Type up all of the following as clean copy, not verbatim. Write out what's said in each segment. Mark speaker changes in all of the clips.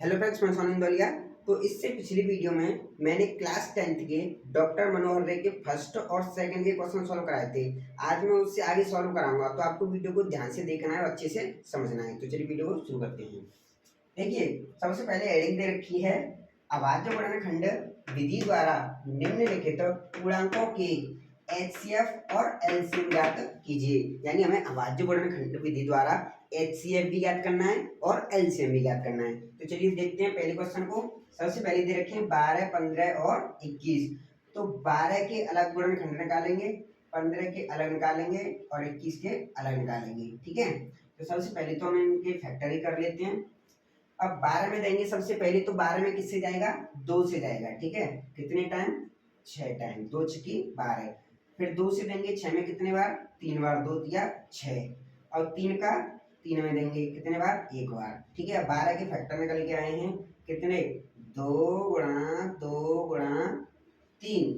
Speaker 1: Hello friends, मैं सोनम दौलिया। तो इससे पिछली वीडियो में मैंने क्लास 10th के डॉक्टर मनोहर रे के फर्स्ट और सेकंड के क्वेश्चन सॉल्व कराए थे। आज मैं उससे आगे सॉल्व कराऊंगा, तो आपको वीडियो को ध्यान से देखना है और अच्छे से समझना है। तो चलिए वीडियो को शुरू करते हैं। देखिए, सबसे पहले हेडिंग दे रखी है अभाज्य वर्णखंड विधि द्वारा निम्नलिखित पूर्णांकों के एचसीएफ और एलसीएम ज्ञात कीजिए। यानी हमें अभाज्य वर्णखंड विधि द्वारा एचसीएफ भी ज्ञात करना है और एलसीएम भी ज्ञात करना है। तो चलिए देखते हैं पहले क्वेश्चन को। सबसे पहले दे रखे हैं 12, 15 और 21। तो 12 के अलग गुणनखंड निकालेंगे, 15 के अलग निकालेंगे और 21 के अलग निकालेंगे। ठीक है, तो सबसे पहले तो हम इनके फैक्टरी कर लेते हैं। अब 12 में देंगे सबसे पहले, तो 12 में किससे जाएगा? 2 से जाएगा। ठीक है, कितने टाइम? 6 टाइम। 2 छकी 12। फिर 2 से देंगे 6 में कितने बार? 3 बार। 2 दिया 6 और 3 का 3 में देंगे कितने बार? 1 बार। ठीक है, 12 के फैक्टर निकल के आए हैं कितने? 2 गुणा 2 गुणा 3।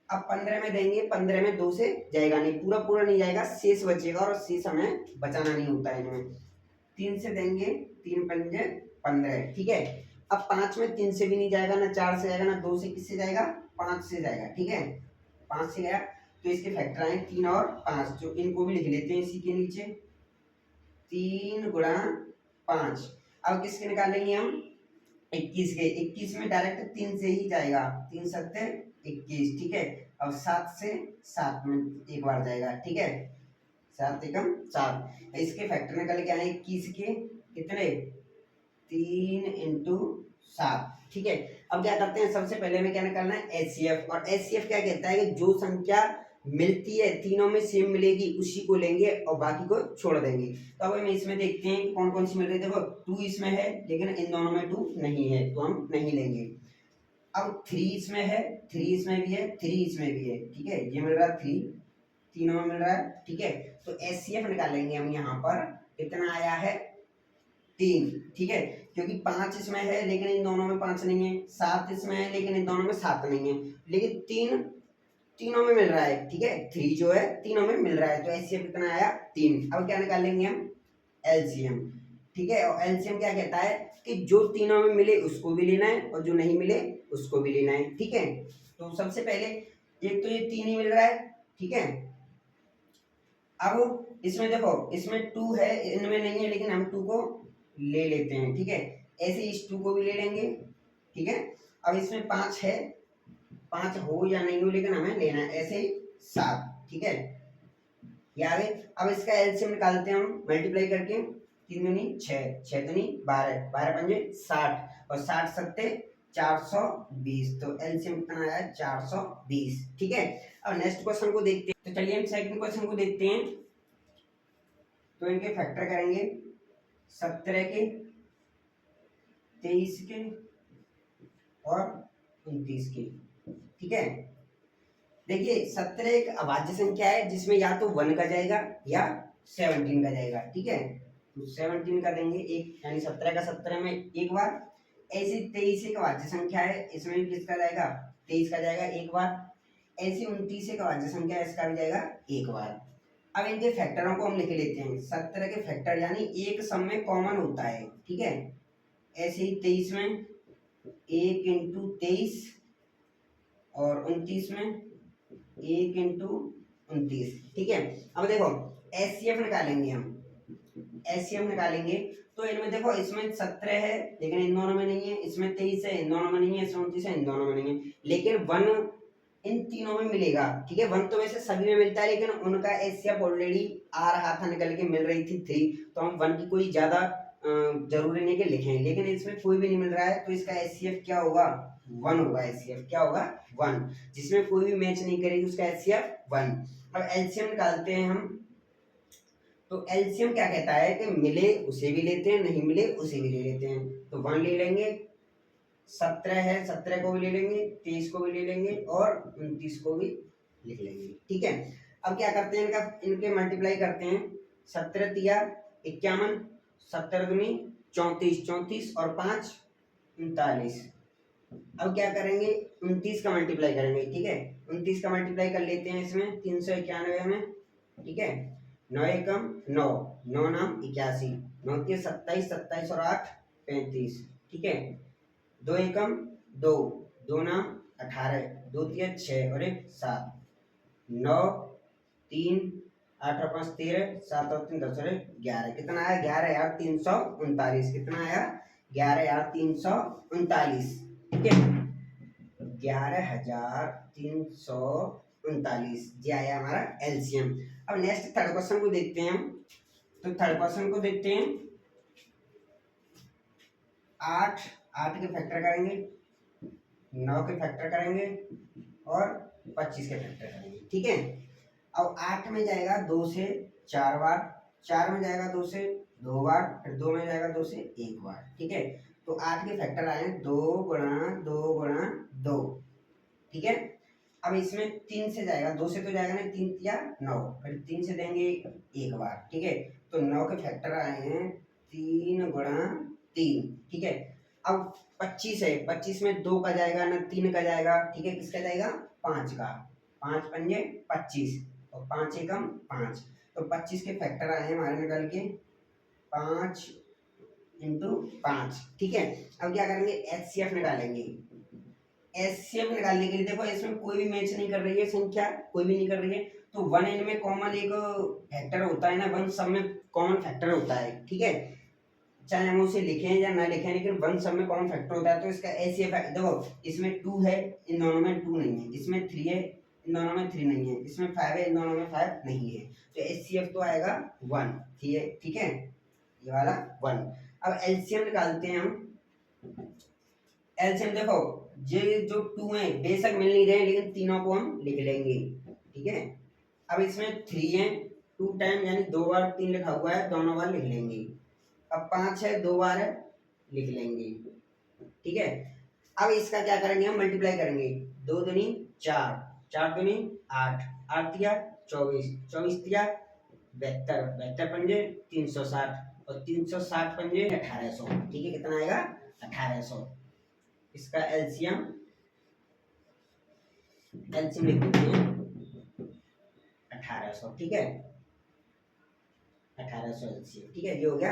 Speaker 1: अब 15 में देंगे, 15 में 2 से जाएगा नहीं, पूरा पूरा नहीं जाएगा, शेष बचेगा और शेष हमें बचाना नहीं होता है इनमें। 3 से देंगे, 3 पंजे 15। ठीक है, अब 5 में 3 से भी नहीं जाएगा, ना 4 से जाएगा, ना 2 से। किससे जाएगा? 5 से जाएगा। ठीक है, 5 से गया तो इसके फैक्टर आए 3 और 5, जो इनको भी लिख लेते हैं इसी के नीचे। 3 गुणा 5। अब किसके निकालेंगे हम? 21 के। 21 में डायरेक्ट 3 से ही जाएगा, 3 सत्ते 21। ठीक है, अब 7 से 7 में एक बार जाएगा। ठीक है, 7 एकम 7। इसके फैक्टर निकल के आए 21 के कितने? 3 इंटू 7। ठीक है, अब क्या करते हैं, सबसे पहले हमें क्या निकालना है? एचसीएफ। और एचसीएफ क्या कहता है कि जो संख्या मिलती है तीनों में सेम मिलेगी उसी को लेंगे और बाकी को छोड़ देंगे। तो अब हम इसमें देखते हैं कौन कौन सी मिल रही है। देखो 2 इसमें है लेकिन इन दोनों में 2 नहीं है, तो हम नहीं लेंगे। अब 3 इसमें है, 3 इसमें भी है, 3 इसमें भी है। ठीक है, ये मिल रहा है 3, तीनों में मिल रहा है। ठीक है, तो एचसीएफ निकालेंगे हम। यहाँ पर कितना आया है? 3। ठीक है, क्योंकि 5 इसमें है लेकिन इन दोनों में 5 नहीं है, 7 इसमें है लेकिन इन दोनों में 7 नहीं है, लेकिन 3 तीनों में मिल रहा है। ठीक है, 3 जो है तीनों में मिल रहा है, तो एचसीएफ कितना आया? 3। अब क्या निकालेंगे हम? एलसीएम। ठीक है, और एलसीएम क्या कहता है कि जो तीनों में मिले उसको भी लेना है और जो नहीं मिले उसको भी लेना है। ठीक है, तो सबसे पहले एक तो ये 3 ही मिल रहा है। ठीक है, अब इसमें देखो, इसमें 2 है, इनमें नहीं है, लेकिन हम 2 को ले लेते हैं। ठीक है, ऐसे इस 2 को भी ले लेंगे। ठीक है, अब इसमें 5 है, 5 हो या नहीं हो लेकिन हमें लेना है, ऐसे ही 7। ठीक है, ये आ गए। अब इसका एलसीएम निकालते हैं हम मल्टीप्लाई करके। 3 दूनी 6, 6 दूनी 12, 12 पंजे 60 और 60 सत्ते 420। तो एलसीएम कितना आया? 420। ठीक है, अब नेक्स्ट क्वेश्चन को देखते हैं। तो चलिए हम सेकंड क्वेश्चन को देखते हैं। तो इनके फैक्टर करेंगे 17 के, 23 के और 29 के। ठीक है, देखिए 17 एक अभाज्य संख्या है जिसमें या तो 1 का जाएगा या 17 का जाएगा। ठीक है, तो 17 का देंगे एक, यानी 17 का 17 में एक बार। ऐसे 23 एक अभाज्य संख्या है, इसमें भी किसका जाएगा? 23 का जाएगा एक बार। ऐसे 29 एक अभाज्य संख्या है, इसका भी जाएगा एक बार। अब इनके फैक्टरों को हम लिख लेते हैं। 17 के फैक्टर यानी एक सब में कॉमन होता है। ठीक है, ऐसे ही 23 में 1 इंटू 23 और 29 में 1 इंटू 29। ठीक है, अब देखो एचसीएफ निकालेंगे हम। एचसीएफ निकालेंगे तो इनमें देखो, इसमें 17 है लेकिन इन दोनों में नहीं है, इसमें 23 है इन दोनों में नहीं है, इसमें 29 है इन दोनों में नहीं है, लेकिन 1 इन तीनों में मिलेगा। ठीक है, 1 तो वैसे सभी में मिलता है लेकिन उनका एचसीएफ ऑलरेडी आ रहा था, निकल के मिल रही थी 3, तो हम 1 की कोई ज्यादा जरूरी नहीं कि लिखें, लेकिन इसमें कोई भी नहीं मिल रहा है, तो इसका एचसीएफ क्या होगा? 1 होगा। एचसीएफ क्या होगा? 1। जिसमें कोई भी मैच नहीं करेगी उसका एचसीएफ 1। अब एलसीएम निकालते हैं हम। तो एलसीएम क्या कहता है कि मिले उसे भी लेते हैं, नहीं मिले उसे भी ले लेते हैं। तो 1 ले लेंगे, 17 है 17 को भी ले लेंगे, 23 को भी ले लेंगे और 29 को भी लिख लेंगे। ठीक है, अब क्या करते हैं, इनके मल्टीप्लाई करते हैं। 17 तिया 51, 17 दूनी 34, 34 और 5 39। अब क्या करेंगे, 29 का मल्टीप्लाई करेंगे। ठीक है, 29 का मल्टीप्लाई कर लेते हैं इसमें 391 में। ठीक है, 9 एकम 9, 9 नाम 81, 9 के 27, 27 और 8 35, ठीक है। दो एकम दो, दो नाम 18, दो तिया 6 और एक 7, 9 3 8 और 5 13, 7 और 3 10 और एक 11, कितना आया 11,339, कितना आया 11,339, ठीक है 11,339 ये आया हमारा एलसीएम। अब नेक्स्ट थर्ड क्वेश्चन को देखते हैं हम। तो थर्ड क्वेश्चन को देखते हैं। 8 8 के फैक्टर करेंगे, 9 के फैक्टर करेंगे और 25 के फैक्टर करेंगे, ठीक है। अब 8 में जाएगा 2 से 4 बार, 4 में जाएगा 2 से 2 बार, फिर 2 में जाएगा 2 से 1 बार, ठीक है। तो 8 के फैक्टर आए 2 गुणा 2 गुणा 2, ठीक है। अब इसमें 3 से जाएगा, 2 से तो जाएगा नहीं, 3 या 9, फिर 3 से देंगे 1 बार, ठीक है। तो 9 के फैक्टर आए हैं 3 गुणा 3, ठीक है। अब 25 है, 25 में 2 का जाएगा ना 3 का जाएगा, ठीक है। किसका जाएगा 5 का, 5 पंजे 25 और 5 एकम 5, तो 25 के फैक्टर आए हैं हमारे निकल के 5 इंटू 5, ठीक है। अब क्या करेंगे एचसीएफ निकालेंगे। एचसीएफ निकालने के लिए देखो इसमें कोई भी मैच नहीं कर रही है संख्या, कोई भी नहीं कर रही है, तो वन एन में कॉमन एक फैक्टर होता है ना, वन सब में कॉमन फैक्टर होता है, ठीक है। चाहे हम उसे लिखें या ना लिखें, लेकिन वन सब में कॉमन फैक्टर होता है। तो इसका एचसीएफ देखो, इसमें 2 है, इन दोनों में 2 नहीं है, इसमें 3 है, इन दोनों में 3 नहीं है, इसमें 5 है, इन दोनों में 5 नहीं है, तो एचसीएफ तो आएगा 1, ठीक है ये वाला 1। अब एलसीएम निकालते हैं हम। एलसीएम देखो, ये जो 2 है बेशक मिल नहीं रहे, लेकिन तीनों को हम लिख लेंगे, ठीक है। अब इसमें 3 है, 2 टाइम यानी 2 बार 3 लिखा हुआ है, दोनों बार लिख लेंगे। अब 5 है, 2 बार है, लिख लेंगे, ठीक है। अब इसका क्या करेंगे हम मल्टीप्लाई करेंगे, 2 दूनी 4, 4 दूनी 8, 8 तिया 24, 24 तिया 72, 72 पंजे 360 और 360 पंजे 1800, ठीक है। कितना आएगा 1800। इसका एलसीएम लिख देते हैं 1800, ठीक है 1800 एलसीएम, ठीक है ये हो गया।